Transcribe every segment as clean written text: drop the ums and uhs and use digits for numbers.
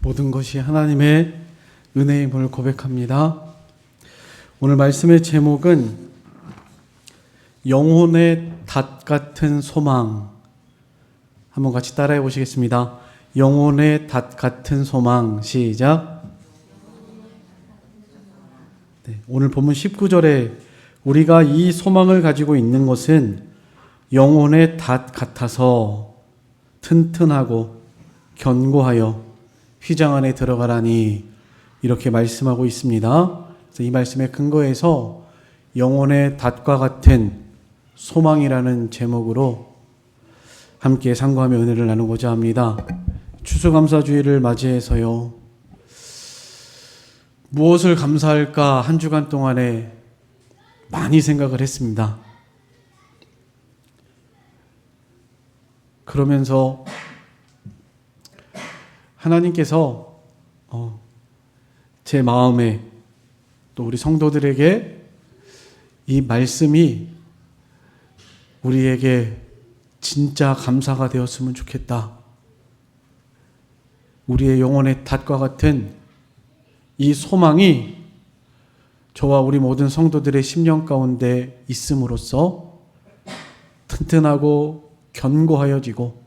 모든 것이 하나님의 은혜임을 고백합니다. 오늘 말씀의 제목은 영혼의 닷 같은 소망. 한번 같이 따라해 보시겠습니다. 영혼의 닷 같은 소망. 시작. 오늘 본문 19절에 우리가 이 소망을 가지고 있는 것은 영혼의 닷 같아서 튼튼하고 견고하여 휘장 안에 들어가라니 이렇게 말씀하고 있습니다. 그래서 이 말씀의 근거에서 영혼의 닷과 같은 소망이라는 제목으로 함께 상고하며 은혜를 나누고자 합니다. 추수감사주의를 맞이해서요, 무엇을 감사할까 한 주간 동안에 많이 생각을 했습니다. 그러면서 하나님께서 제 마음에 또 우리 성도들에게 이 말씀이 우리에게 진짜 감사가 되었으면 좋겠다. 우리의 영혼의 닷과 같은 이 소망이 저와 우리 모든 성도들의 심령 가운데 있음으로써 튼튼하고 견고하여지고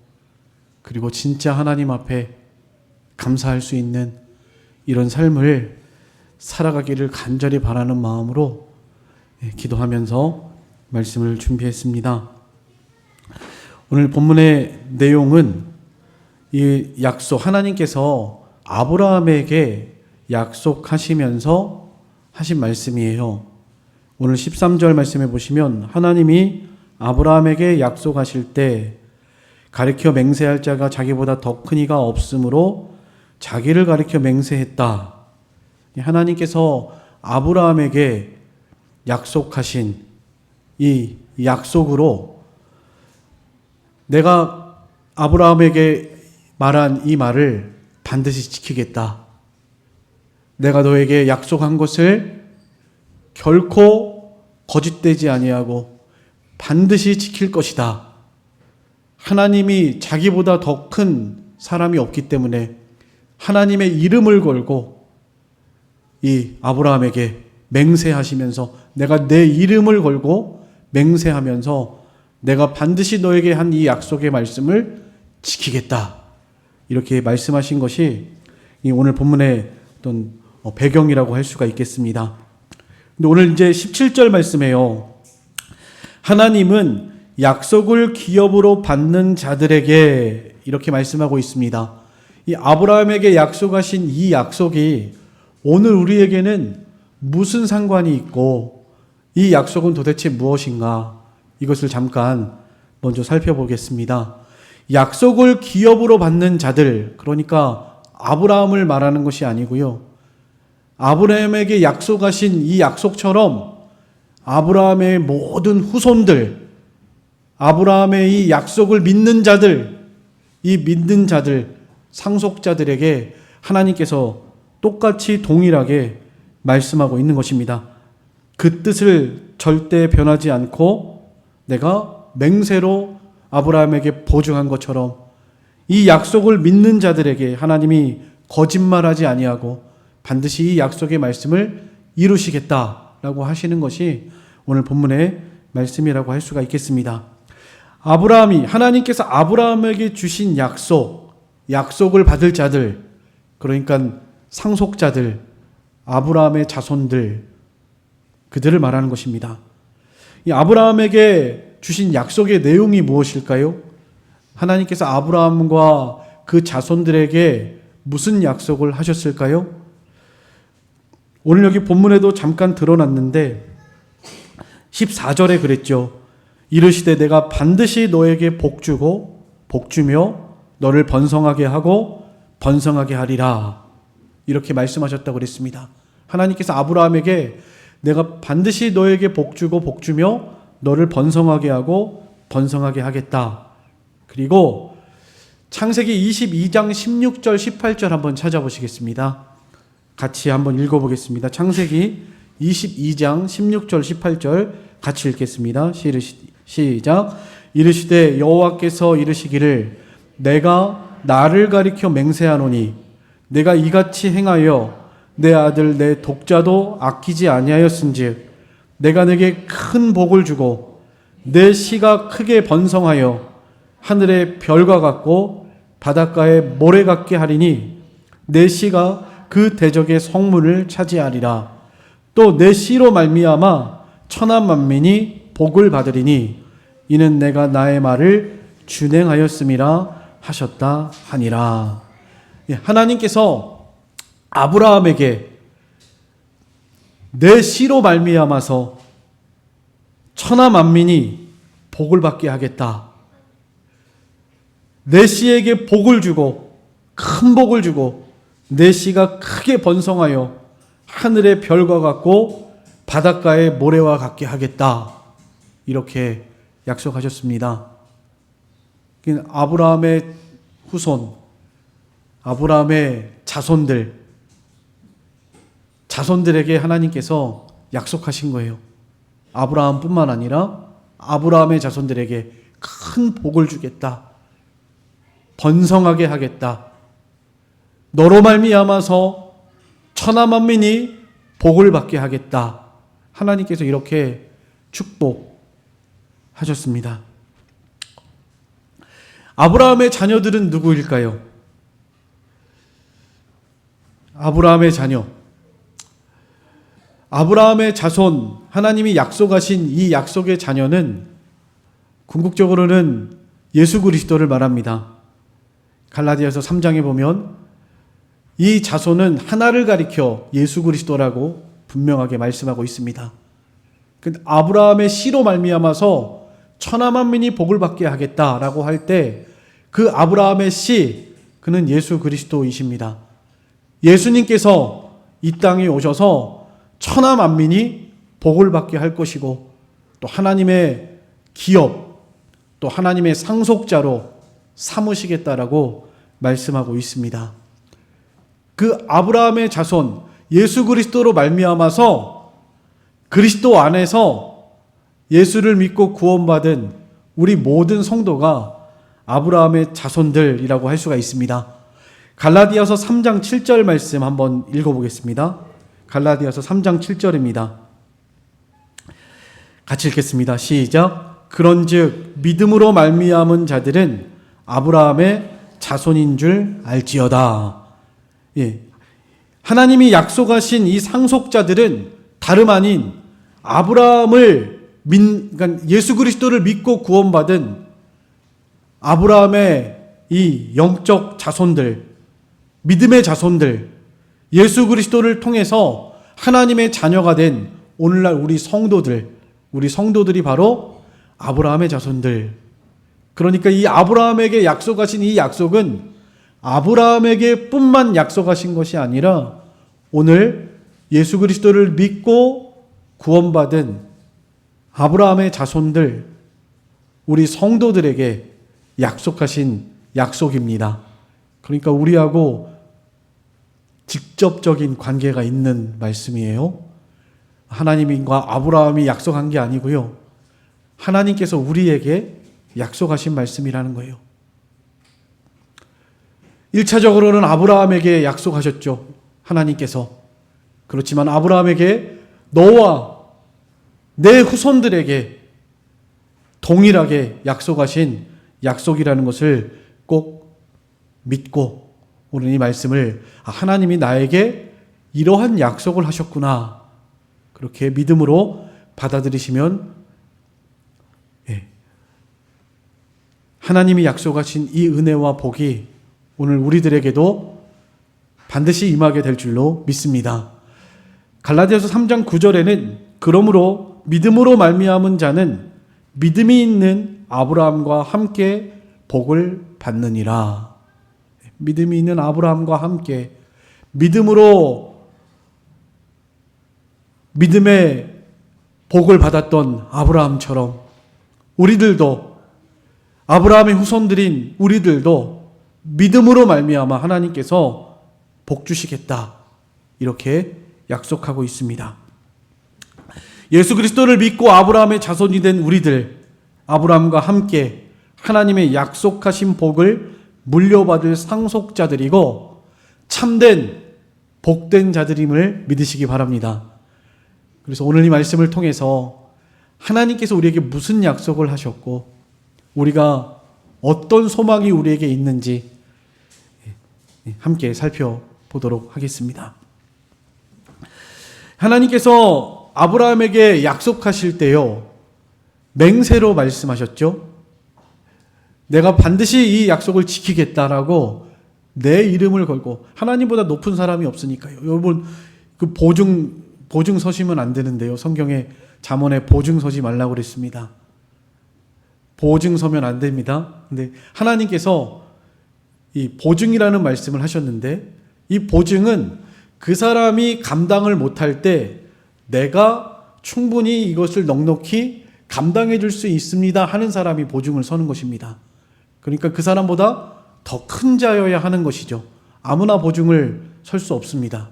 그리고 진짜 하나님 앞에 감사할 수 있는 이런 삶을 살아가기를 간절히 바라는 마음으로 기도하면서 말씀을 준비했습니다. 오늘 본문의 내용은 이 약속, 하나님께서 아브라함에게 약속하시면서 하신 말씀이에요. 오늘 13절 말씀에 보시면 하나님이 아브라함에게 약속하실 때 가리켜 맹세할 자가 자기보다 더 큰 이가 없으므로 자기를 가리켜 맹세했다. 하나님께서 아브라함에게 약속하신 이 약속으로 내가 아브라함에게 말한 이 말을 반드시 지키겠다. 내가 너에게 약속한 것을 결코 거짓되지 아니하고 반드시 지킬 것이다. 하나님이 자기보다 더 큰 사람이 없기 때문에 하나님의 이름을 걸고 이 아브라함에게 맹세하시면서 내가 내 이름을 걸고 맹세하면서 내가 반드시 너에게 한 이 약속의 말씀을 지키겠다. 이렇게 말씀하신 것이 오늘 본문의 어떤 배경이라고 할 수가 있겠습니다. 근데 오늘 이제 17절 말씀에요. 하나님은 약속을 기업으로 받는 자들에게 이렇게 말씀하고 있습니다. 이 아브라함에게 약속하신 이 약속이 오늘 우리에게는 무슨 상관이 있고 이 약속은 도대체 무엇인가? 이것을 잠깐 먼저 살펴보겠습니다. 약속을 기업으로 받는 자들, 그러니까 아브라함을 말하는 것이 아니고요. 아브라함에게 약속하신 이 약속처럼 아브라함의 모든 후손들, 아브라함의 이 약속을 믿는 자들, 이 믿는 자들, 상속자들에게 하나님께서 똑같이 동일하게 말씀하고 있는 것입니다. 그 뜻을 절대 변하지 않고 내가 맹세로 아브라함에게 보증한 것처럼 이 약속을 믿는 자들에게 하나님이 거짓말하지 아니하고 반드시 이 약속의 말씀을 이루시겠다라고 하시는 것이 오늘 본문의 말씀이라고 할 수가 있겠습니다. 하나님께서 아브라함에게 주신 약속을 받을 자들, 그러니까 상속자들, 아브라함의 자손들, 그들을 말하는 것입니다. 이 아브라함에게 주신 약속의 내용이 무엇일까요? 하나님께서 아브라함과 그 자손들에게 무슨 약속을 하셨을까요? 오늘 여기 본문에도 잠깐 드러났는데 14절에 그랬죠. 이르시되 내가 반드시 너에게 복주며 너를 번성하게 하고 번성하게 하리라. 이렇게 말씀하셨다고 그랬습니다. 하나님께서 아브라함에게 내가 반드시 너에게 복주며 너를 번성하게 하고 번성하게 하겠다. 그리고 창세기 22장 16절 18절 한번 찾아보시겠습니다. 같이 한번 읽어보겠습니다. 창세기 22장 16절 18절 같이 읽겠습니다. 시작. 이르시되 여호와께서 이르시기를 내가 나를 가리켜 맹세하노니 내가 이같이 행하여 내 아들 내 독자도 아끼지 아니하였은즉 내가 내게 큰 복을 주고 내 씨가 크게 번성하여 하늘의 별과 같고 바닷가의 모래 같게 하리니 내 씨가 그 대적의 성문을 차지하리라. 또 내 씨로 말미암아 천하 만민이 복을 받으리니 이는 내가 나의 말을 준행하였음이라 하셨다 하니라. 하나님께서 아브라함에게 내 씨로 말미암아서 천하 만민이 복을 받게 하겠다. 내 씨에게 복을 주고 큰 복을 주고 내 씨가 크게 번성하여 하늘의 별과 같고 바닷가의 모래와 같게 하겠다. 이렇게 약속하셨습니다. 아브라함의 후손, 아브라함의 자손들에게 하나님께서 약속하신 거예요. 아브라함뿐만 아니라 아브라함의 자손들에게 큰 복을 주겠다. 번성하게 하겠다. 너로 말미암아서 천하 만민이 복을 받게 하겠다. 하나님께서 이렇게 축복하셨습니다. 아브라함의 자녀들은 누구일까요? 아브라함의 자녀, 아브라함의 자손, 하나님이 약속하신 이 약속의 자녀는 궁극적으로는 예수 그리스도를 말합니다. 갈라디아서 3장에 보면 이 자손은 하나를 가리켜 예수 그리스도라고 분명하게 말씀하고 있습니다. 아브라함의 씨로 말미암아서 천하 만민이 복을 받게 하겠다라고 할 때 그 아브라함의 씨, 그는 예수 그리스도이십니다. 예수님께서 이 땅에 오셔서 천하 만민이 복을 받게 할 것이고 또 하나님의 기업, 또 하나님의 상속자로 삼으시겠다라고 말씀하고 있습니다. 그 아브라함의 자손 예수 그리스도로 말미암아서 그리스도 안에서 예수를 믿고 구원받은 우리 모든 성도가 아브라함의 자손들이라고 할 수가 있습니다. 갈라디아서 3장 7절 말씀 한번 읽어보겠습니다. 갈라디아서 3장 7절입니다. 같이 읽겠습니다. 시작. 그런즉 믿음으로 말미암은 자들은 아브라함의 자손인 줄 알지어다. 하나님이 약속하신 이 상속자들은 다름 아닌 아브라함을 그러니까 예수 그리스도를 믿고 구원받은 아브라함의 이 영적 자손들, 믿음의 자손들, 예수 그리스도를 통해서 하나님의 자녀가 된 오늘날 우리 성도들이 바로 아브라함의 자손들. 그러니까 이 아브라함에게 약속하신 이 약속은 아브라함에게 뿐만 약속하신 것이 아니라 오늘 예수 그리스도를 믿고 구원받은 아브라함의 자손들, 우리 성도들에게 약속하신 약속입니다. 그러니까 우리하고 직접적인 관계가 있는 말씀이에요. 하나님과 아브라함이 약속한 게 아니고요. 하나님께서 우리에게 약속하신 말씀이라는 거예요. 1차적으로는 아브라함에게 약속하셨죠. 하나님께서. 그렇지만 아브라함에게 너와 내 후손들에게 동일하게 약속하신 약속이라는 것을 꼭 믿고 오늘 이 말씀을 하나님이 나에게 이러한 약속을 하셨구나. 그렇게 믿음으로 받아들이시면 하나님이 약속하신 이 은혜와 복이 오늘 우리들에게도 반드시 임하게 될 줄로 믿습니다. 갈라디아서 3장 9절에는 그러므로 믿음으로 말미암은 자는 믿음이 있는 아브라함과 함께 복을 받느니라. 믿음이 있는 아브라함과 함께 믿음으로 믿음의 복을 받았던 아브라함처럼 우리들도 아브라함의 후손들인 우리들도 믿음으로 말미암아 하나님께서 복 주시겠다. 이렇게 약속하고 있습니다. 예수 그리스도를 믿고 아브라함의 자손이 된 우리들, 아브라함과 함께 하나님의 약속하신 복을 물려받을 상속자들이고 참된 복된 자들임을 믿으시기 바랍니다. 그래서 오늘 이 말씀을 통해서 하나님께서 우리에게 무슨 약속을 하셨고 우리가 어떤 소망이 우리에게 있는지 함께 살펴보도록 하겠습니다. 하나님께서 아브라함에게 약속하실 때요, 맹세로 말씀하셨죠. 내가 반드시 이 약속을 지키겠다라고 내 이름을 걸고, 하나님보다 높은 사람이 없으니까요. 여러분, 그 보증 서시면 안 되는데요. 성경에 잠언에 보증 서지 말라고 그랬습니다. 보증 서면 안 됩니다. 근데 하나님께서 이 보증이라는 말씀을 하셨는데, 이 보증은 그 사람이 감당을 못할 때 내가 충분히 이것을 넉넉히 감당해 줄 수 있습니다 하는 사람이 보증을 서는 것입니다. 그러니까 그 사람보다 더 큰 자여야 하는 것이죠. 아무나 보증을 설 수 없습니다.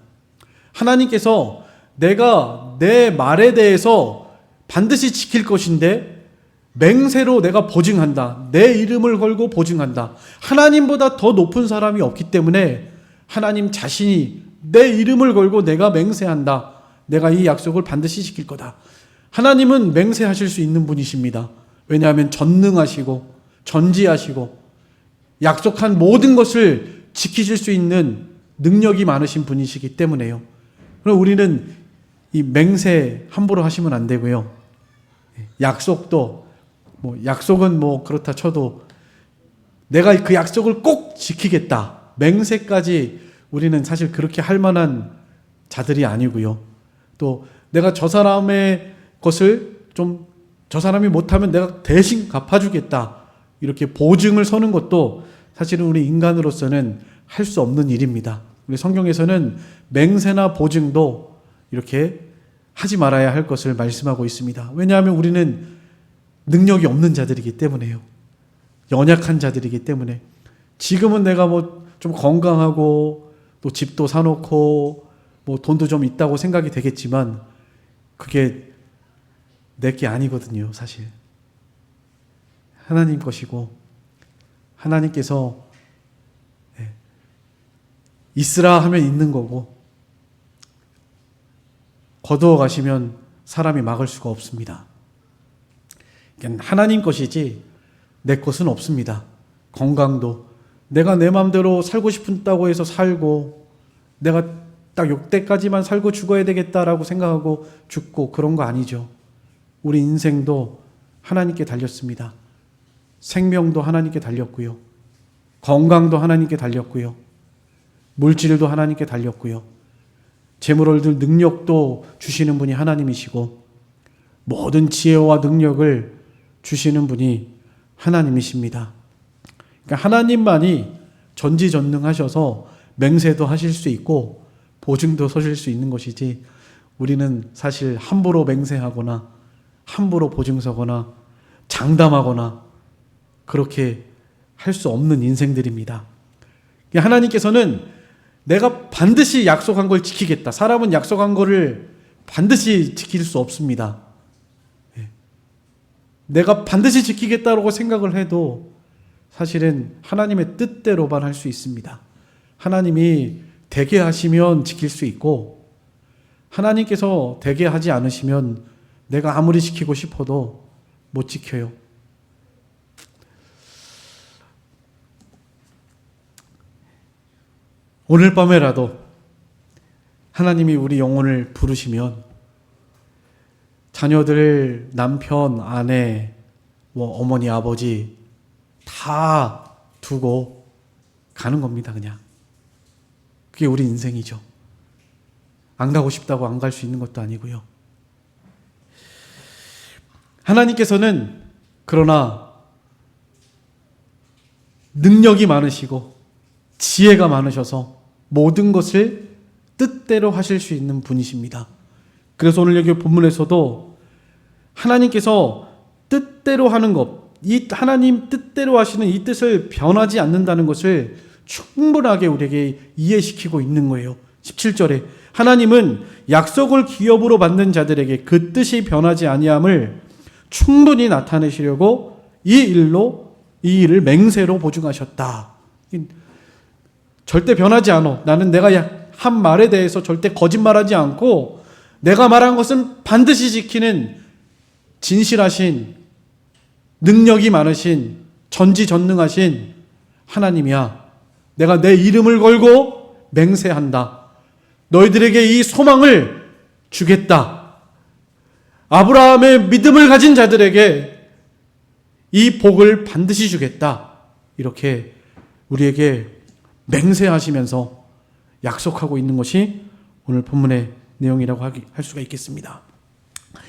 하나님께서 내가 내 말에 대해서 반드시 지킬 것인데 맹세로 내가 보증한다. 내 이름을 걸고 보증한다. 하나님보다 더 높은 사람이 없기 때문에 하나님 자신이 내 이름을 걸고 내가 맹세한다. 내가 이 약속을 반드시 지킬 거다. 하나님은 맹세하실 수 있는 분이십니다. 왜냐하면 전능하시고 전지하시고 약속한 모든 것을 지키실 수 있는 능력이 많으신 분이시기 때문에요. 그럼 우리는 이 맹세 함부로 하시면 안 되고요. 약속도 약속은 그렇다 쳐도 내가 그 약속을 꼭 지키겠다. 맹세까지 우리는 사실 그렇게 할 만한 자들이 아니고요. 또 내가 저 사람의 것을 저 사람이 못하면 내가 대신 갚아주겠다. 이렇게 보증을 서는 것도 사실은 우리 인간으로서는 할 수 없는 일입니다. 우리 성경에서는 맹세나 보증도 이렇게 하지 말아야 할 것을 말씀하고 있습니다. 왜냐하면 우리는 능력이 없는 자들이기 때문에요. 연약한 자들이기 때문에. 지금은 내가 좀 건강하고 또 집도 사놓고 돈도 좀 있다고 생각이 되겠지만 그게 내게 아니거든요, 사실. 하나님 것이고 하나님께서 있으라 하면 있는 거고 거두어 가시면 사람이 막을 수가 없습니다. 하나님 것이지 내 것은 없습니다. 건강도 내가 내 마음대로 살고 싶다고 해서 살고 내가 딱 요때까지만 살고 죽어야 되겠다라고 생각하고 죽고 그런 거 아니죠. 우리 인생도 하나님께 달렸습니다. 생명도 하나님께 달렸고요. 건강도 하나님께 달렸고요. 물질도 하나님께 달렸고요. 재물을 얻을 능력도 주시는 분이 하나님이시고 모든 지혜와 능력을 주시는 분이 하나님이십니다. 그러니까 하나님만이 전지전능하셔서 맹세도 하실 수 있고 보증도 서실 수 있는 것이지 우리는 사실 함부로 맹세하거나 함부로 보증 서거나 장담하거나 그렇게 할 수 없는 인생들입니다. 하나님께서는 내가 반드시 약속한 걸 지키겠다. 사람은 약속한 거를 반드시 지킬 수 없습니다. 내가 반드시 지키겠다고 생각을 해도 사실은 하나님의 뜻대로만 할 수 있습니다. 하나님이 되게 하시면 지킬 수 있고 하나님께서 되게 하지 않으시면 내가 아무리 지키고 싶어도 못 지켜요. 오늘 밤에라도 하나님이 우리 영혼을 부르시면 자녀들, 남편, 아내, 어머니, 아버지 다 두고 가는 겁니다. 그냥. 그게 우리 인생이죠. 안 가고 싶다고 안 갈 수 있는 것도 아니고요. 하나님께서는 그러나 능력이 많으시고 지혜가 많으셔서 모든 것을 뜻대로 하실 수 있는 분이십니다. 그래서 오늘 여기 본문에서도 하나님께서 뜻대로 하는 것, 이 하나님 뜻대로 하시는 이 뜻을 변하지 않는다는 것을 충분하게 우리에게 이해시키고 있는 거예요. 17절에 하나님은 약속을 기업으로 받는 자들에게 그 뜻이 변하지 아니함을 충분히 나타내시려고 이 일을 맹세로 보증하셨다. 절대 변하지 않아. 나는 내가 한 말에 대해서 절대 거짓말하지 않고 내가 말한 것은 반드시 지키는 진실하신, 능력이 많으신, 전지전능하신 하나님이야. 내가 내 이름을 걸고 맹세한다. 너희들에게 이 소망을 주겠다. 아브라함의 믿음을 가진 자들에게 이 복을 반드시 주겠다. 이렇게 우리에게 맹세하시면서 약속하고 있는 것이 오늘 본문의 내용이라고 할 수가 있겠습니다.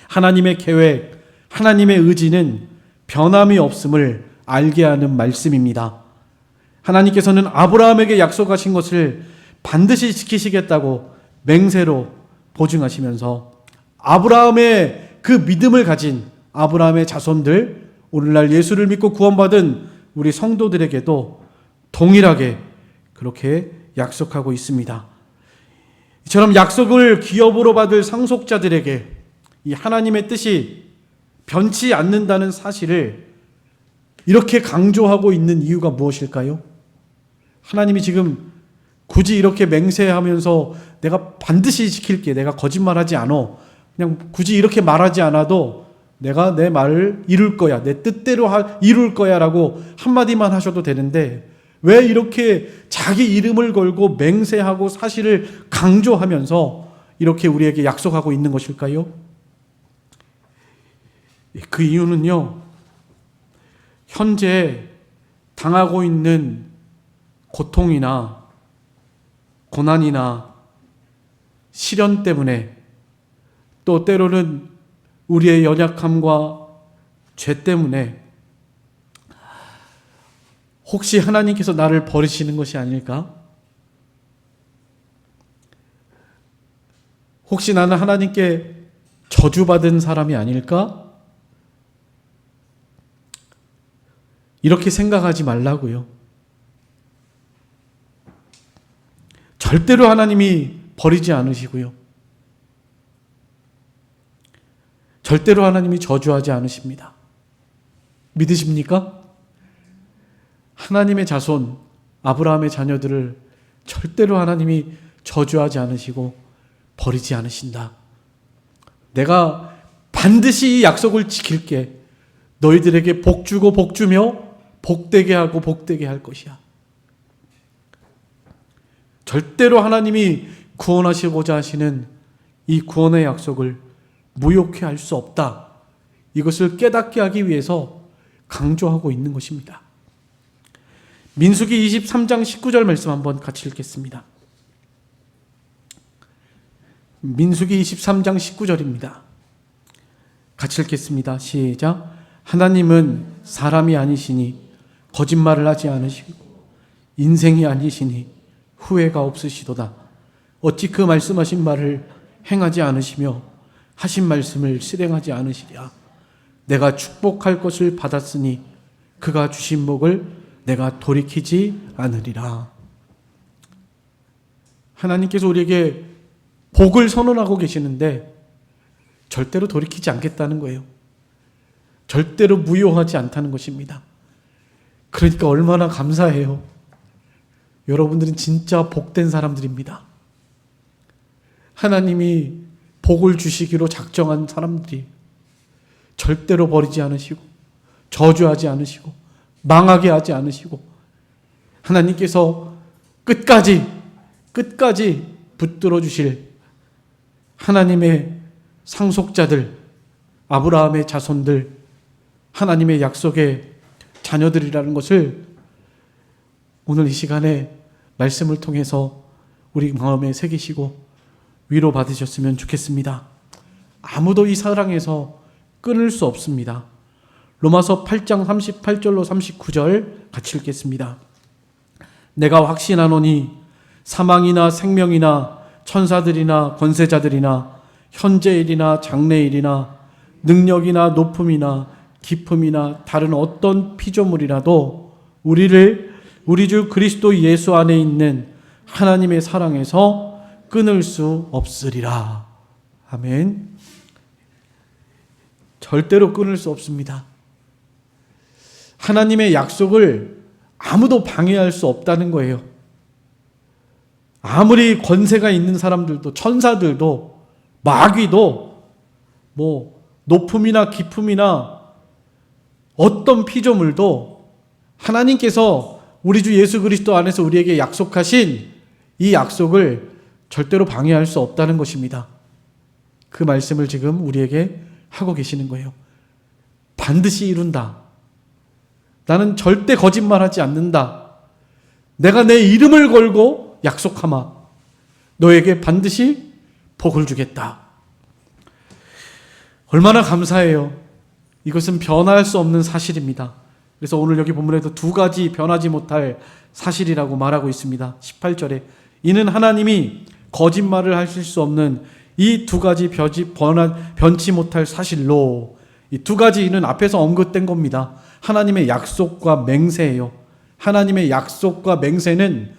하나님의 계획, 하나님의 의지는 변함이 없음을 알게 하는 말씀입니다. 하나님께서는 아브라함에게 약속하신 것을 반드시 지키시겠다고 맹세로 보증하시면서 아브라함의 그 믿음을 가진 아브라함의 자손들, 오늘날 예수를 믿고 구원받은 우리 성도들에게도 동일하게 그렇게 약속하고 있습니다. 이처럼 약속을 기업으로 받을 상속자들에게 이 하나님의 뜻이 변치 않는다는 사실을 이렇게 강조하고 있는 이유가 무엇일까요? 하나님이 지금 굳이 이렇게 맹세하면서 내가 반드시 지킬게, 내가 거짓말하지 않아, 그냥 굳이 이렇게 말하지 않아도 내가 내 말을 이룰 거야, 내 뜻대로 이룰 거야 라고 한마디만 하셔도 되는데 왜 이렇게 자기 이름을 걸고 맹세하고 사실을 강조하면서 이렇게 우리에게 약속하고 있는 것일까요? 그 이유는요, 현재 당하고 있는 고통이나 고난이나 시련 때문에 또 때로는 우리의 연약함과 죄 때문에 혹시 하나님께서 나를 버리시는 것이 아닐까? 혹시 나는 하나님께 저주받은 사람이 아닐까? 이렇게 생각하지 말라고요. 절대로 하나님이 버리지 않으시고요. 절대로 하나님이 저주하지 않으십니다. 믿으십니까? 하나님의 자손, 아브라함의 자녀들을 절대로 하나님이 저주하지 않으시고 버리지 않으신다. 내가 반드시 이 약속을 지킬게. 너희들에게 복 주고 복 주며 복되게 하고 복되게 할 것이야. 절대로 하나님이 구원하시고자 하시는 이 구원의 약속을 무효케 할 수 없다. 이것을 깨닫게 하기 위해서 강조하고 있는 것입니다. 민수기 23장 19절 말씀 한번 같이 읽겠습니다. 민수기 23장 19절입니다. 같이 읽겠습니다. 시작. 하나님은 사람이 아니시니 거짓말을 하지 않으시고 인생이 아니시니 후회가 없으시도다. 어찌 그 말씀하신 말을 행하지 않으시며 하신 말씀을 실행하지 않으시랴. 내가 축복할 것을 받았으니 그가 주신 복을 내가 돌이키지 않으리라. 하나님께서 우리에게 복을 선언하고 계시는데 절대로 돌이키지 않겠다는 거예요. 절대로 무효하지 않다는 것입니다. 그러니까 얼마나 감사해요. 여러분들은 진짜 복된 사람들입니다. 하나님이 복을 주시기로 작정한 사람들이 절대로 버리지 않으시고 저주하지 않으시고 망하게 하지 않으시고 하나님께서 끝까지 붙들어 주실 하나님의 상속자들, 아브라함의 자손들, 하나님의 약속의 자녀들이라는 것을 오늘 이 시간에 말씀을 통해서 우리 마음에 새기시고 위로 받으셨으면 좋겠습니다. 아무도 이 사랑에서 끊을 수 없습니다. 로마서 8장 38절로 39절 같이 읽겠습니다. 내가 확신하노니 사망이나 생명이나 천사들이나 권세자들이나 현재일이나 장래일이나 능력이나 높음이나 깊음이나 다른 어떤 피조물이라도 우리 주 그리스도 예수 안에 있는 하나님의 사랑에서 끊을 수 없으리라. 아멘. 절대로 끊을 수 없습니다. 하나님의 약속을 아무도 방해할 수 없다는 거예요. 아무리 권세가 있는 사람들도, 천사들도, 마귀도 뭐 높음이나 깊음이나 어떤 피조물도 하나님께서 우리 주 예수 그리스도 안에서 우리에게 약속하신 이 약속을 절대로 방해할 수 없다는 것입니다. 그 말씀을 지금 우리에게 하고 계시는 거예요. 반드시 이룬다. 나는 절대 거짓말하지 않는다. 내가 내 이름을 걸고 약속하마. 너에게 반드시 복을 주겠다. 얼마나 감사해요. 이것은 변할 수 없는 사실입니다. 그래서 오늘 여기 본문에도 두 가지 변하지 못할 사실이라고 말하고 있습니다. 18절에 이는 하나님이 거짓말을 하실 수 없는 이 두 가지 변치 못할 사실로, 이 두 가지 이는 앞에서 언급된 겁니다. 하나님의 약속과 맹세예요. 하나님의 약속과 맹세는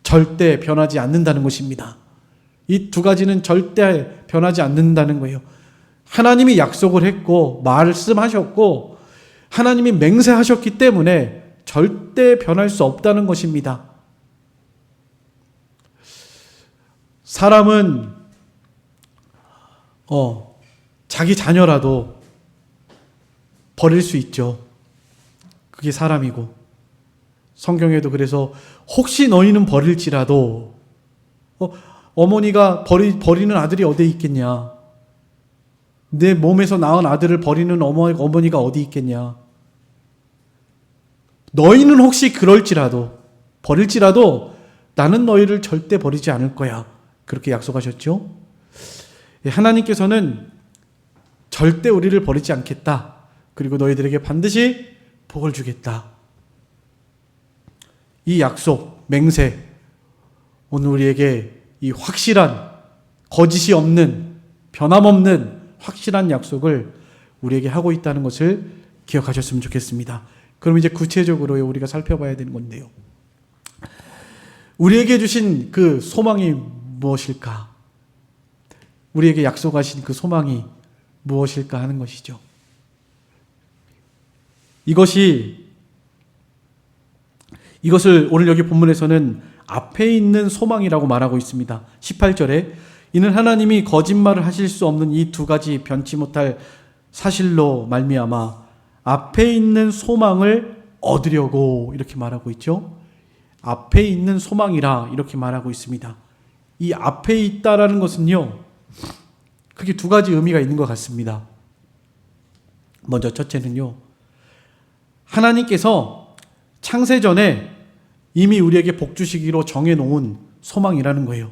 절대 변하지 않는다는 것입니다. 이 두 가지는 절대 변하지 않는다는 거예요. 하나님이 약속을 했고 말씀하셨고 하나님이 맹세하셨기 때문에 절대 변할 수 없다는 것입니다. 사람은 자기 자녀라도 버릴 수 있죠. 그게 사람이고, 성경에도 그래서 혹시 너희는 버릴지라도, 어머니가 버리는 아들이 어디에 있겠냐? 내 몸에서 낳은 아들을 버리는 어머니가 어디 있겠냐? 너희는 혹시 버릴지라도 나는 너희를 절대 버리지 않을 거야. 그렇게 약속하셨죠? 하나님께서는 절대 우리를 버리지 않겠다. 그리고 너희들에게 반드시 복을 주겠다. 이 약속, 맹세, 오늘 우리에게 이 확실한, 거짓이 없는, 변함없는 확실한 약속을 우리에게 하고 있다는 것을 기억하셨으면 좋겠습니다. 그럼 이제 구체적으로 우리가 살펴봐야 되는 건데요. 우리에게 주신 그 소망이 무엇일까? 우리에게 약속하신 그 소망이 무엇일까 하는 것이죠. 이것을 오늘 여기 본문에서는 앞에 있는 소망이라고 말하고 있습니다. 18절에 이는 하나님이 거짓말을 하실 수 없는 이 두 가지 변치 못할 사실로 말미암아 앞에 있는 소망을 얻으려고 이렇게 말하고 있죠. 앞에 있는 소망이라 이렇게 말하고 있습니다. 이 앞에 있다라는 것은요, 그게 두 가지 의미가 있는 것 같습니다. 먼저 첫째는요, 하나님께서 창세전에 이미 우리에게 복 주시기로 정해놓은 소망이라는 거예요.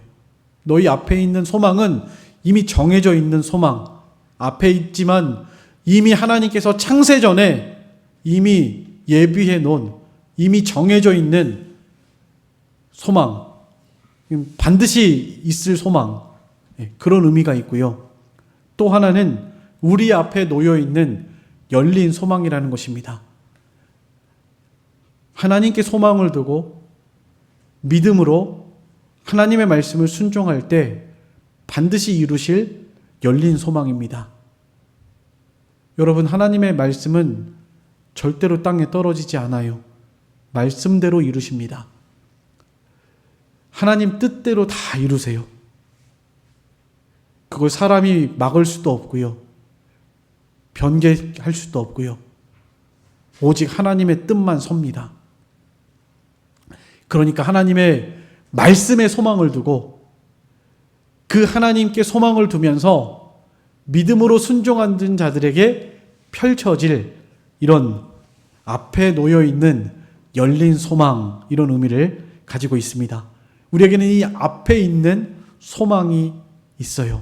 너희 앞에 있는 소망은 이미 정해져 있는 소망, 앞에 있지만 이미 하나님께서 창세전에 이미 예비해 놓은, 이미 정해져 있는 소망, 반드시 있을 소망, 그런 의미가 있고요. 또 하나는 우리 앞에 놓여 있는 열린 소망이라는 것입니다. 하나님께 소망을 두고 믿음으로 하나님의 말씀을 순종할 때 반드시 이루실 열린 소망입니다. 여러분, 하나님의 말씀은 절대로 땅에 떨어지지 않아요. 말씀대로 이루십니다. 하나님 뜻대로 다 이루세요. 그걸 사람이 막을 수도 없고요. 변개할 수도 없고요. 오직 하나님의 뜻만 섭니다. 그러니까 하나님의 말씀에 소망을 두고 그 하나님께 소망을 두면서 믿음으로 순종하는 자들에게 펼쳐질 이런 앞에 놓여있는 열린 소망, 이런 의미를 가지고 있습니다. 우리에게는 이 앞에 있는 소망이 있어요.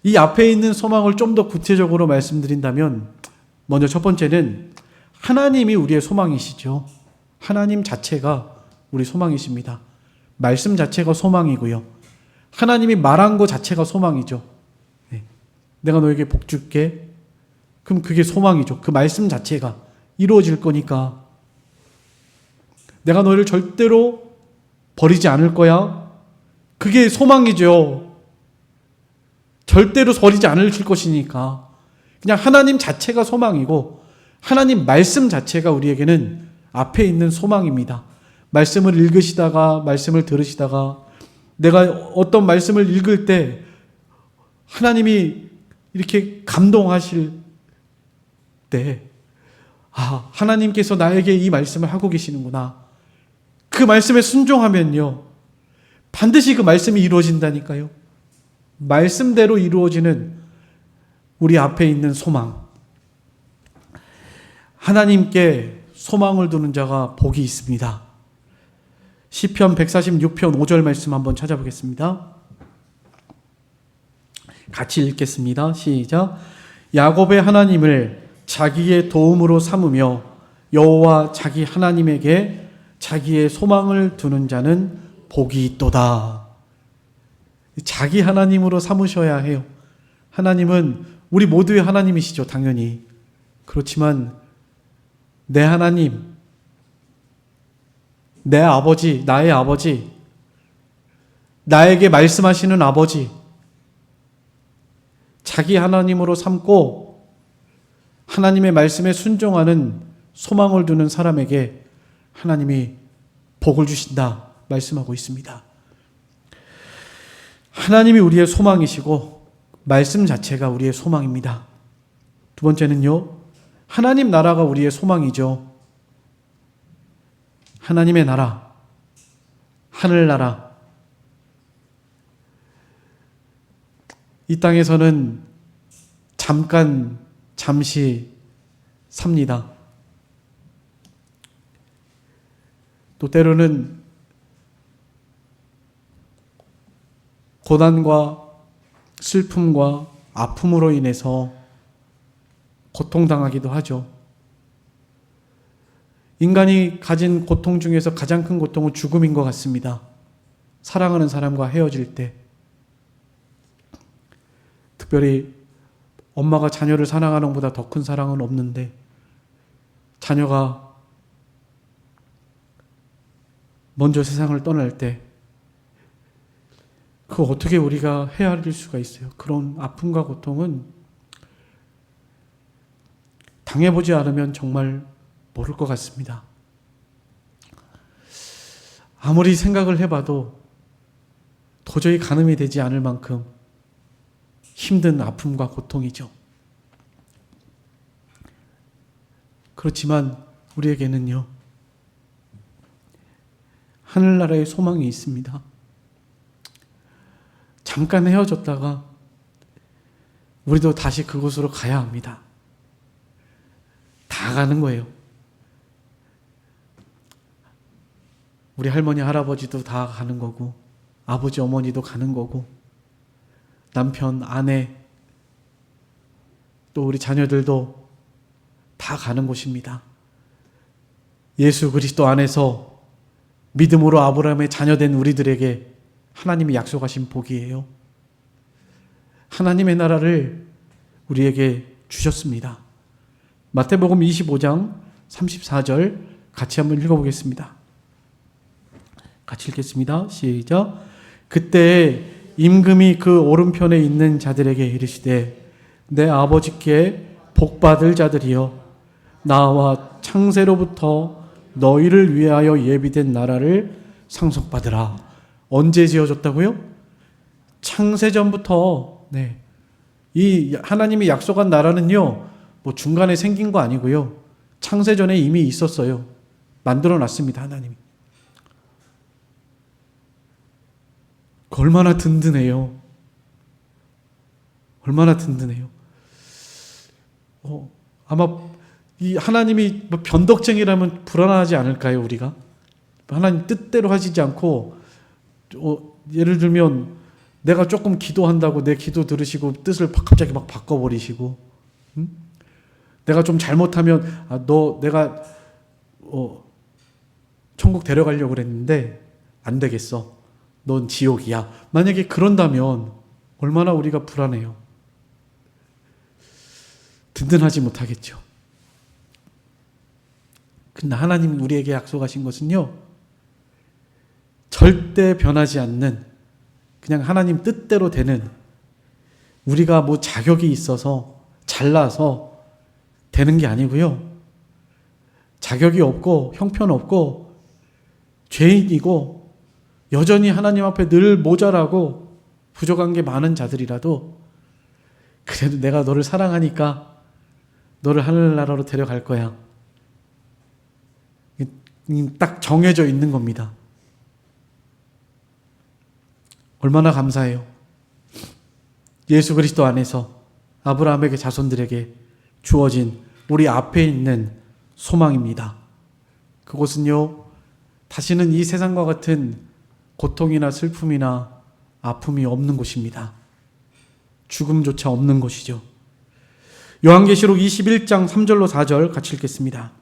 이 앞에 있는 소망을 좀 더 구체적으로 말씀드린다면, 먼저 첫 번째는 하나님이 우리의 소망이시죠. 하나님 자체가 우리 소망이십니다. 말씀 자체가 소망이고요. 하나님이 말한 것 자체가 소망이죠. 내가 너에게 복 줄게. 그럼 그게 소망이죠. 그 말씀 자체가 이루어질 거니까. 내가 너희를 절대로 버리지 않을 거야. 그게 소망이죠. 절대로 버리지 않으실 것이니까. 그냥 하나님 자체가 소망이고 하나님 말씀 자체가 우리에게는 앞에 있는 소망입니다. 말씀을 읽으시다가, 말씀을 들으시다가, 내가 어떤 말씀을 읽을 때 하나님이 이렇게 감동하실 때, 하나님께서 나에게 이 말씀을 하고 계시는구나. 그 말씀에 순종하면요, 반드시 그 말씀이 이루어진다니까요. 말씀대로 이루어지는 우리 앞에 있는 소망. 하나님께 소망을 두는 자가 복이 있습니다. 시편 146편 5절 말씀 한번 찾아보겠습니다. 같이 읽겠습니다. 시작. 야곱의 하나님을 자기의 도움으로 삼으며 여호와 자기 하나님에게 자기의 소망을 두는 자는 복이 있도다. 자기 하나님으로 삼으셔야 해요. 하나님은 우리 모두의 하나님이시죠, 당연히. 그렇지만 내 하나님, 내 아버지, 나의 아버지, 나에게 말씀하시는 아버지, 자기 하나님으로 삼고 하나님의 말씀에 순종하는 소망을 두는 사람에게 하나님이 복을 주신다 말씀하고 있습니다. 하나님이 우리의 소망이시고 말씀 자체가 우리의 소망입니다. 두 번째는요, 하나님 나라가 우리의 소망이죠. 하나님의 나라, 하늘나라. 이 땅에서는 잠시 삽니다. 또 때로는 고난과 슬픔과 아픔으로 인해서 고통당하기도 하죠. 인간이 가진 고통 중에서 가장 큰 고통은 죽음인 것 같습니다. 사랑하는 사람과 헤어질 때, 특별히 엄마가 자녀를 사랑하는 것보다 더 큰 사랑은 없는데, 자녀가 먼저 세상을 떠날 때 그거 어떻게 우리가 헤아릴 수가 있어요? 그런 아픔과 고통은 당해보지 않으면 정말 모를 것 같습니다. 아무리 생각을 해봐도 도저히 가늠이 되지 않을 만큼 힘든 아픔과 고통이죠. 그렇지만 우리에게는요, 하늘나라의 소망이 있습니다. 잠깐 헤어졌다가 우리도 다시 그곳으로 가야 합니다. 다 가는 거예요. 우리 할머니, 할아버지도 다 가는 거고, 아버지, 어머니도 가는 거고, 남편, 아내, 또 우리 자녀들도 다 가는 곳입니다. 예수 그리스도 안에서 믿음으로 아브라함의 자녀된 우리들에게 하나님이 약속하신 복이에요. 하나님의 나라를 우리에게 주셨습니다. 마태복음 25장 34절 같이 한번 읽어보겠습니다. 같이 읽겠습니다. 시작. 그때 임금이 그 오른편에 있는 자들에게 이르시되 내 아버지께 복받을 자들이여 나와 창세로부터 너희를 위하여 예비된 나라를 상속받으라. 언제 지어졌다고요? 창세전부터. 이 하나님이 약속한 나라는요, 뭐 중간에 생긴 거 아니고요, 창세전에 이미 있었어요. 만들어 놨습니다, 하나님이. 얼마나 든든해요. 얼마나 든든해요. 아마 이 하나님이 변덕쟁이라면 불안하지 않을까요, 우리가? 하나님 뜻대로 하시지 않고, 예를 들면 내가 조금 기도한다고 내 기도 들으시고 뜻을 갑자기 막 바꿔버리시고, 내가 좀 잘못하면 내가 천국 데려가려고 그랬는데 안 되겠어. 넌 지옥이야. 만약에 그런다면 얼마나 우리가 불안해요. 든든하지 못하겠죠. 근데 하나님이 우리에게 약속하신 것은요, 절대 변하지 않는, 그냥 하나님 뜻대로 되는, 우리가 뭐 자격이 있어서 잘나서 되는 게 아니고요, 자격이 없고 형편없고 죄인이고 여전히 하나님 앞에 늘 모자라고 부족한 게 많은 자들이라도 그래도 내가 너를 사랑하니까 너를 하늘나라로 데려갈 거야. 딱 정해져 있는 겁니다. 얼마나 감사해요. 예수 그리스도 안에서 아브라함에게 자손들에게 주어진 우리 앞에 있는 소망입니다. 그것은요, 다시는 이 세상과 같은 고통이나 슬픔이나 아픔이 없는 곳입니다. 죽음조차 없는 곳이죠. 요한계시록 21장 3절로 4절 같이 읽겠습니다.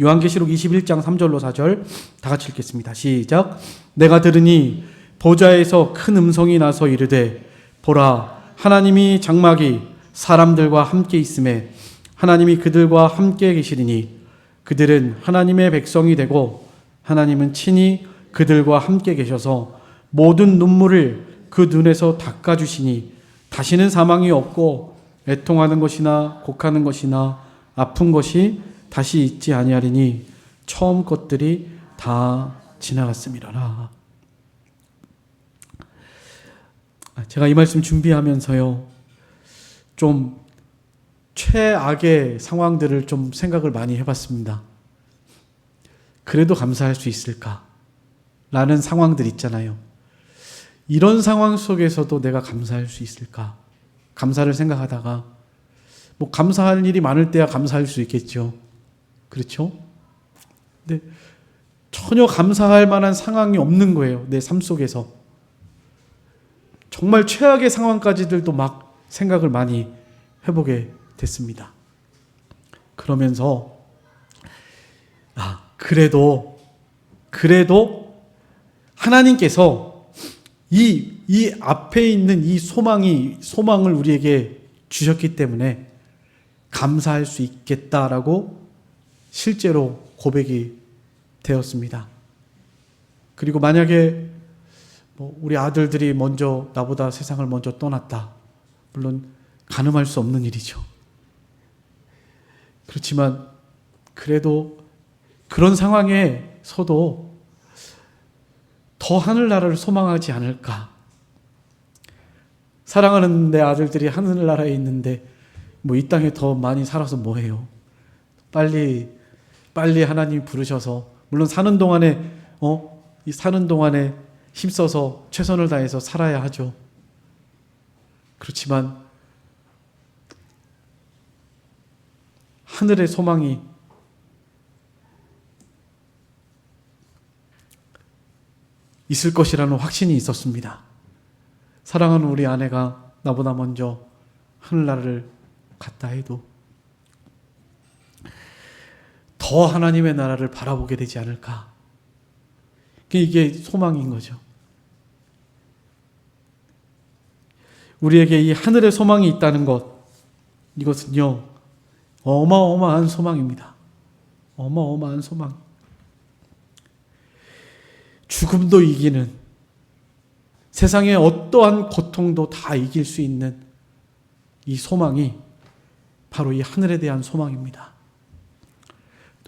요한계시록 21장 3절로 4절 다 같이 읽겠습니다. 시작. 내가 들으니 보좌에서 큰 음성이 나서 이르되 보라, 하나님이 장막이 사람들과 함께 있음에 하나님이 그들과 함께 계시리니 그들은 하나님의 백성이 되고 하나님은 친히 그들과 함께 계셔서 모든 눈물을 그 눈에서 닦아주시니 다시는 사망이 없고 애통하는 것이나 곡하는 것이나 아픈 것이 다시 있지 아니하리니 처음 것들이 다 지나갔음이라라. 제가 이 말씀 준비하면서요, 좀 최악의 상황들을 좀 생각을 많이 해봤습니다. 그래도 감사할 수 있을까? 라는 상황들 있잖아요. 이런 상황 속에서도 내가 감사할 수 있을까? 감사를 생각하다가 뭐 감사할 일이 많을 때야 감사할 수 있겠죠. 그렇죠? 근데 전혀 감사할 만한 상황이 없는 거예요. 내 삶 속에서. 정말 최악의 상황까지들도 막 생각을 많이 해보게 됐습니다. 그러면서 그래도 하나님께서 이 앞에 있는 이 소망을 우리에게 주셨기 때문에 감사할 수 있겠다라고 실제로 고백이 되었습니다. 그리고 만약에 우리 아들들이 먼저 나보다 세상을 먼저 떠났다. 물론 가늠할 수 없는 일이죠. 그렇지만 그래도 그런 상황에서도 더 하늘나라를 소망하지 않을까. 사랑하는 내 아들들이 하늘나라에 있는데 이 땅에 더 많이 살아서 뭐해요. 빨리 하나님 부르셔서, 물론 사는 동안에 힘써서 최선을 다해서 살아야 하죠. 그렇지만 하늘의 소망이 있을 것이라는 확신이 있었습니다. 사랑하는 우리 아내가 나보다 먼저 하늘나라를 갔다 해도 더 하나님의 나라를 바라보게 되지 않을까. 이게 소망인 거죠. 우리에게 이 하늘의 소망이 있다는 것, 이것은요, 어마어마한 소망입니다. 어마어마한 소망. 죽음도 이기는, 세상의 어떠한 고통도 다 이길 수 있는 이 소망이 바로 이 하늘에 대한 소망입니다.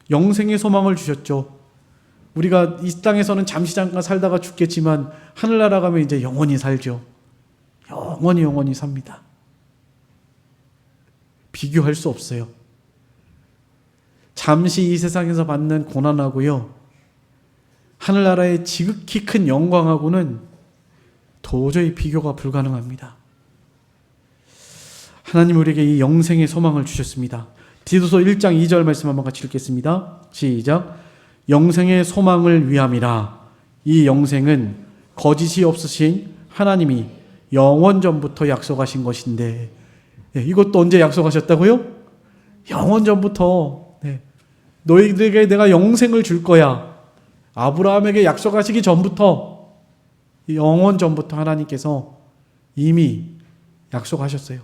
영생의 소망을 주셨죠. 우리가 이 땅에서는 잠시 잠깐 살다가 죽겠지만 하늘나라 가면 이제 영원히 살죠. 영원히 삽니다. 비교할 수 없어요. 잠시 이 세상에서 받는 고난하고요, 하늘나라의 지극히 큰 영광하고는 도저히 비교가 불가능합니다. 하나님 우리에게 이 영생의 소망을 주셨습니다. 디도서 1장 2절 말씀 한번 같이 읽겠습니다. 시작. 영생의 소망을 위함이라. 이 영생은 거짓이 없으신 하나님이 영원전부터 약속하신 것인데, 이것도 언제 약속하셨다고요? 영원전부터. 너희들에게 내가 영생을 줄 거야. 아브라함에게 약속하시기 전부터, 영원전부터 하나님께서 이미 약속하셨어요.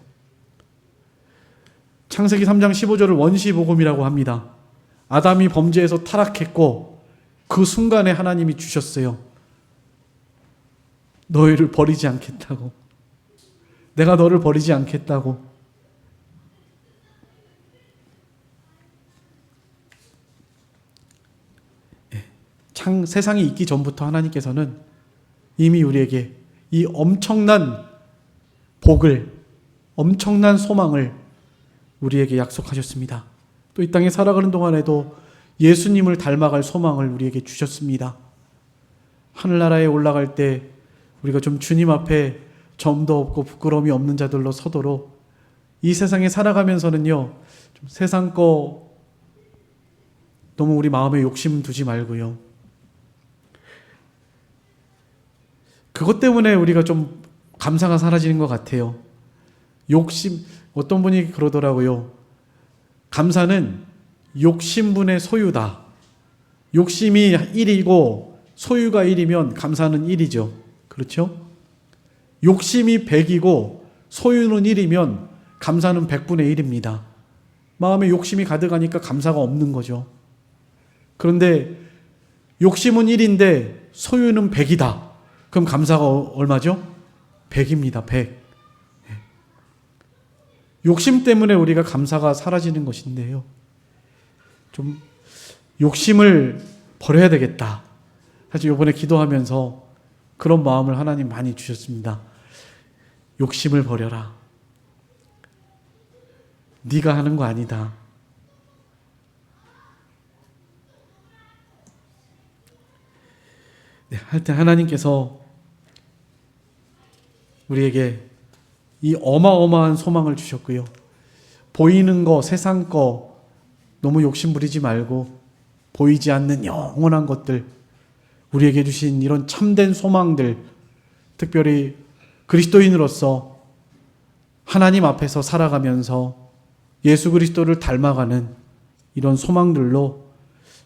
창세기 3장 15절을 원시복음이라고 합니다. 아담이 범죄해서 타락했고 그 순간에 하나님이 주셨어요. 너희를 버리지 않겠다고. 내가 너를 버리지 않겠다고. 세상이 있기 전부터 하나님께서는 이미 우리에게 이 엄청난 복을, 엄청난 소망을 우리에게 약속하셨습니다. 또 이 땅에 살아가는 동안에도 예수님을 닮아갈 소망을 우리에게 주셨습니다. 하늘나라에 올라갈 때 우리가 좀 주님 앞에 점도 없고 부끄러움이 없는 자들로 서도록 이 세상에 살아가면서는요, 좀 세상 거 너무 우리 마음에 욕심 두지 말고요. 그것 때문에 우리가 좀 감사가 사라지는 것 같아요. 욕심, 어떤 분이 그러더라고요. 감사는 욕심분의 소유다. 욕심이 1이고 소유가 1이면 감사는 1이죠. 그렇죠? 욕심이 100이고 소유는 1이면 감사는 100분의 1입니다. 마음에 욕심이 가득하니까 감사가 없는 거죠. 그런데 욕심은 1인데 소유는 100이다. 그럼 감사가 얼마죠? 100입니다. 100. 욕심 때문에 우리가 감사가 사라지는 것인데요. 좀 욕심을 버려야 되겠다. 사실 이번에 기도하면서 그런 마음을 하나님 많이 주셨습니다. 욕심을 버려라. 네가 하는 거 아니다. 네, 하여튼 하나님께서 우리에게 이 어마어마한 소망을 주셨고요. 보이는 거, 세상 거 너무 욕심 부리지 말고 보이지 않는 영원한 것들, 우리에게 주신 이런 참된 소망들, 특별히 그리스도인으로서 하나님 앞에서 살아가면서 예수 그리스도를 닮아가는 이런 소망들로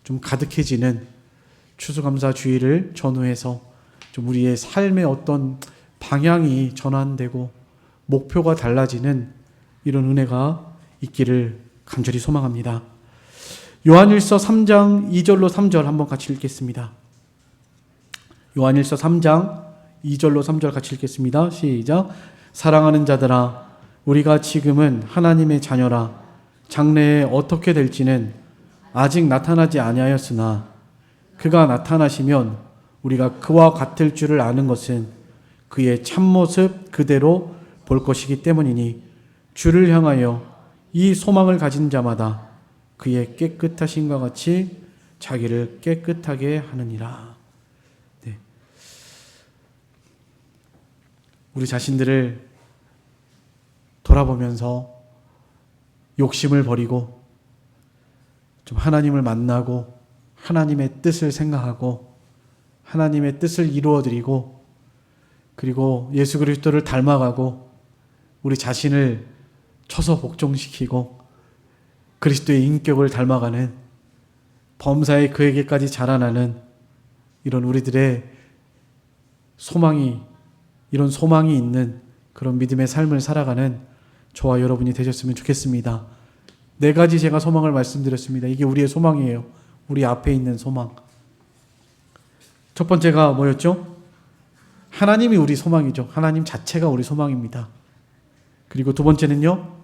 좀 가득해지는 추수감사 주일을 전후해서 좀 우리의 삶의 어떤 방향이 전환되고 목표가 달라지는 이런 은혜가 있기를 간절히 소망합니다. 요한일서 3장 2절로 3절 한번 같이 읽겠습니다. 요한일서 3장 2절로 3절 같이 읽겠습니다. 시작. 사랑하는 자들아, 우리가 지금은 하나님의 자녀라. 장래에 어떻게 될지는 아직 나타나지 아니하였으나 그가 나타나시면 우리가 그와 같을 줄을 아는 것은 그의 참모습 그대로 볼 것이기 때문이니 주를 향하여 이 소망을 가진 자마다 그의 깨끗하심과 같이 자기를 깨끗하게 하느니라. 네. 우리 자신들을 돌아보면서 욕심을 버리고 좀 하나님을 만나고 하나님의 뜻을 생각하고 하나님의 뜻을 이루어드리고 그리고 예수 그리스도를 닮아가고 우리 자신을 쳐서 복종시키고 그리스도의 인격을 닮아가는 범사에 그에게까지 자라나는 이런 우리들의 소망이, 이런 소망이 있는 그런 믿음의 삶을 살아가는 저와 여러분이 되셨으면 좋겠습니다. 4가지 제가 소망을 말씀드렸습니다. 이게 우리의 소망이에요. 우리 앞에 있는 소망. 첫 번째가 뭐였죠? 하나님이 우리 소망이죠. 하나님 자체가 우리 소망입니다. 그리고 두 번째는요,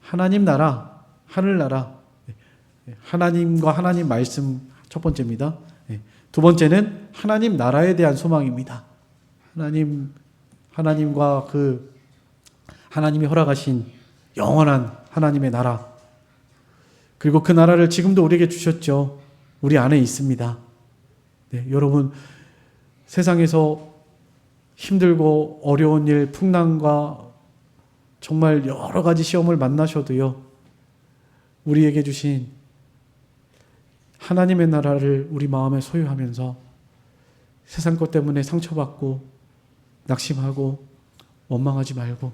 하나님 나라, 하늘나라. 하나님과 하나님 말씀 첫 번째입니다. 두 번째는 하나님 나라에 대한 소망입니다. 하나님과 하나님이 허락하신 영원한 하나님의 나라. 그리고 그 나라를 지금도 우리에게 주셨죠. 우리 안에 있습니다. 네, 여러분, 세상에서 힘들고 어려운 일, 풍랑과 정말 여러 가지 시험을 만나셔도요, 우리에게 주신 하나님의 나라를 우리 마음에 소유하면서 세상 것 때문에 상처받고 낙심하고 원망하지 말고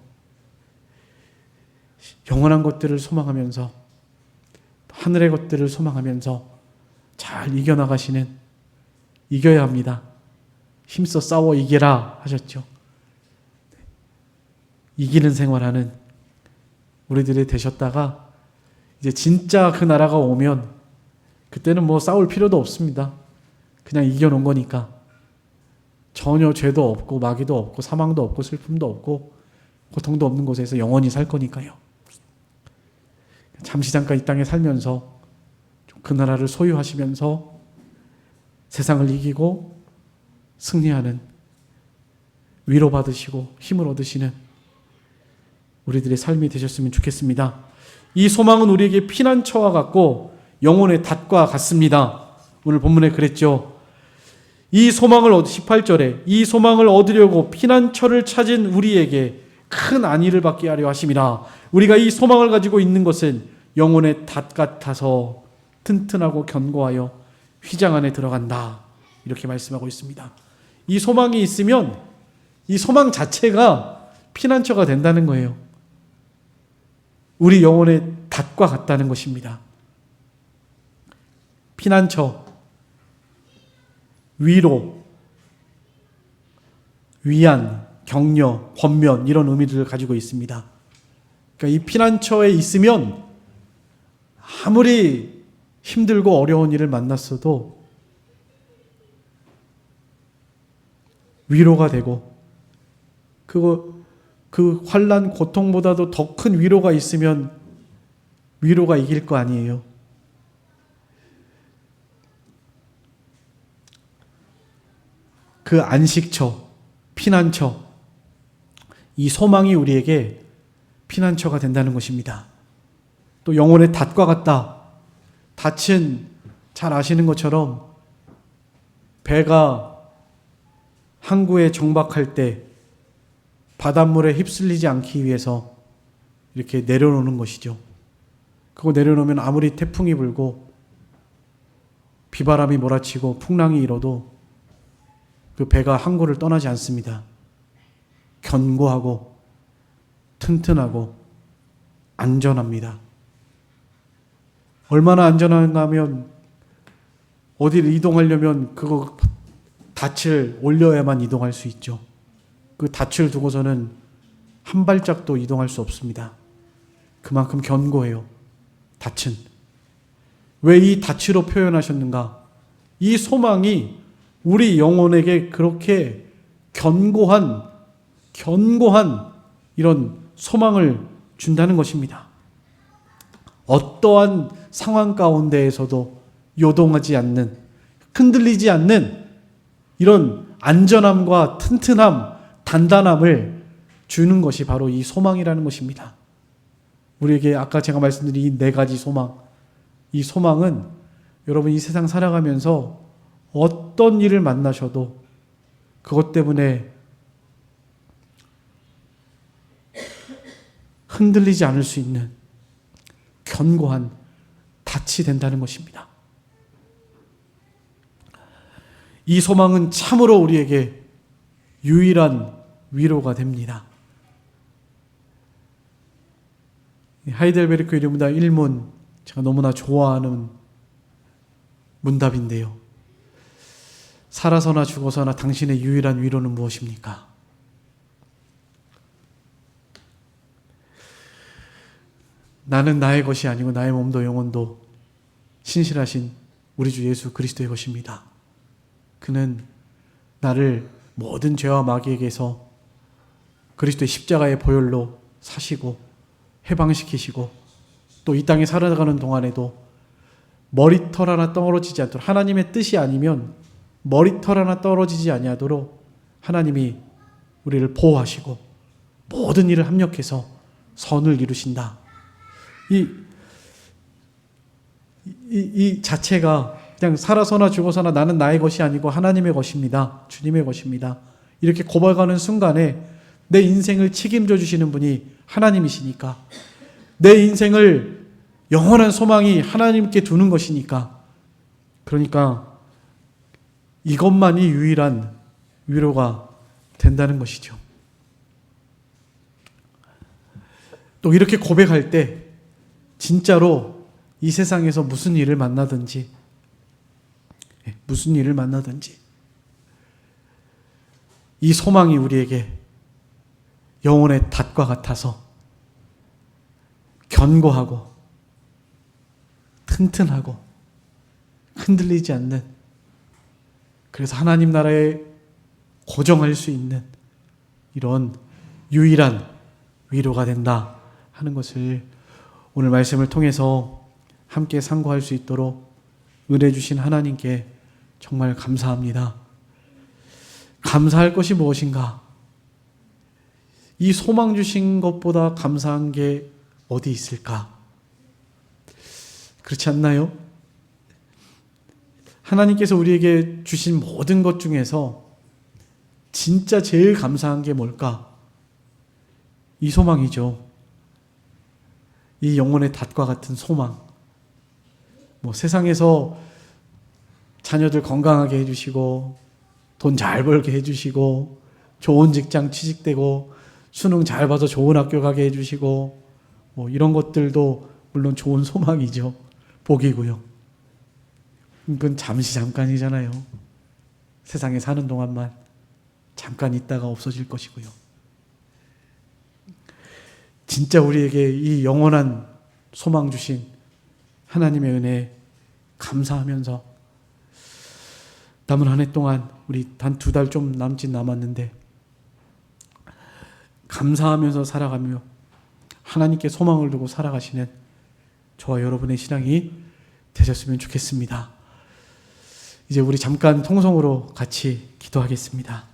영원한 것들을 소망하면서 하늘의 것들을 소망하면서 잘 이겨나가시는, 이겨야 합니다. 힘써 싸워 이겨라 하셨죠. 이기는 생활하는 우리들이 되셨다가 이제 진짜 그 나라가 오면 그때는 뭐 싸울 필요도 없습니다. 그냥 이겨놓은 거니까. 전혀 죄도 없고 마귀도 없고 사망도 없고 슬픔도 없고 고통도 없는 곳에서 영원히 살 거니까요. 잠시 잠깐 이 땅에 살면서 그 나라를 소유하시면서 세상을 이기고 승리하는, 위로받으시고 힘을 얻으시는 우리들의 삶이 되셨으면 좋겠습니다. 이 소망은 우리에게 피난처와 같고 영혼의 닷과 같습니다. 오늘 본문에 그랬죠. 이 소망을 18절에 이 소망을 얻으려고 피난처를 찾은 우리에게 큰 안위를 받게 하려 하심이라. 우리가 이 소망을 가지고 있는 것은 영혼의 닷 같아서 튼튼하고 견고하여 휘장 안에 들어간다. 이렇게 말씀하고 있습니다. 이 소망이 있으면 이 소망 자체가 피난처가 된다는 거예요. 우리 영혼의 닷과 같다는 것입니다. 피난처, 위로, 위안, 격려, 권면 이런 의미들을 가지고 있습니다. 그러니까 이 피난처에 있으면 아무리 힘들고 어려운 일을 만났어도 위로가 되고 그 환난 고통보다도 더 큰 위로가 있으면 위로가 이길 거 아니에요. 그 안식처, 피난처, 이 소망이 우리에게 피난처가 된다는 것입니다. 또 영혼의 닷과 같다. 닷은 잘 아시는 것처럼 배가 항구에 정박할 때 바닷물에 휩쓸리지 않기 위해서 이렇게 내려놓는 것이죠. 그거 내려놓으면 아무리 태풍이 불고 비바람이 몰아치고 풍랑이 일어도 그 배가 항구를 떠나지 않습니다. 견고하고 튼튼하고 안전합니다. 얼마나 안전한가 하면 어디를 이동하려면 그거 닻을 올려야만 이동할 수 있죠. 그 닻을 두고서는 한 발짝도 이동할 수 없습니다. 그만큼 견고해요. 닻은. 왜 이 닻으로 표현하셨는가? 이 소망이 우리 영혼에게 그렇게 견고한 이런 소망을 준다는 것입니다. 어떠한 상황 가운데에서도 요동하지 않는, 흔들리지 않는 이런 안전함과 튼튼함, 단단함을 주는 것이 바로 이 소망이라는 것입니다. 우리에게 아까 제가 말씀드린 이 네 가지 소망, 이 소망은 여러분 이 세상 살아가면서 어떤 일을 만나셔도 그것 때문에 흔들리지 않을 수 있는 견고한 닻이 된다는 것입니다. 이 소망은 참으로 우리에게 유일한 위로가 됩니다. 하이델베르크 유리문답 1문, 제가 너무나 좋아하는 문답인데요. 살아서나 죽어서나 당신의 유일한 위로는 무엇입니까? 나는 나의 것이 아니고 나의 몸도 영혼도 신실하신 우리 주 예수 그리스도의 것입니다. 그는 나를 모든 죄와 마귀에게서 그리스도의 십자가의 보혈로 사시고 해방시키시고 또 이 땅에 살아가는 동안에도 머리털 하나 떨어지지 않도록, 하나님의 뜻이 아니면 머리털 하나 떨어지지 아니하도록 하나님이 우리를 보호하시고 모든 일을 합력해서 선을 이루신다. 이 자체가 그냥 살아서나 죽어서나 나는 나의 것이 아니고 하나님의 것입니다. 주님의 것입니다. 이렇게 고백하는 순간에 내 인생을 책임져 주시는 분이 하나님이시니까, 내 인생을 영원한 소망이 하나님께 두는 것이니까, 그러니까 이것만이 유일한 위로가 된다는 것이죠. 또 이렇게 고백할 때 진짜로 이 세상에서 무슨 일을 만나든지 이 소망이 우리에게 영혼의 닷과 같아서 견고하고 튼튼하고 흔들리지 않는, 그래서 하나님 나라에 고정할 수 있는 이런 유일한 위로가 된다 하는 것을 오늘 말씀을 통해서 함께 상고할 수 있도록 은혜 주신 하나님께 정말 감사합니다. 감사할 것이 무엇인가? 이 소망 주신 것보다 감사한 게 어디 있을까? 그렇지 않나요? 하나님께서 우리에게 주신 모든 것 중에서 진짜 제일 감사한 게 뭘까? 이 소망이죠. 이 영혼의 닷과 같은 소망. 세상에서 자녀들 건강하게 해주시고, 돈 잘 벌게 해주시고, 좋은 직장 취직되고, 수능 잘 봐서 좋은 학교 가게 해주시고, 이런 것들도 물론 좋은 소망이죠. 복이고요. 그건 잠시 잠깐이잖아요. 세상에 사는 동안만 잠깐 있다가 없어질 것이고요. 진짜 우리에게 이 영원한 소망 주신 하나님의 은혜에 감사하면서 남은 한 해 동안 우리 단 2달 좀 남았는데 감사하면서 살아가며 하나님께 소망을 두고 살아가시는 저와 여러분의 신앙이 되셨으면 좋겠습니다. 이제 우리 잠깐 통성으로 같이 기도하겠습니다.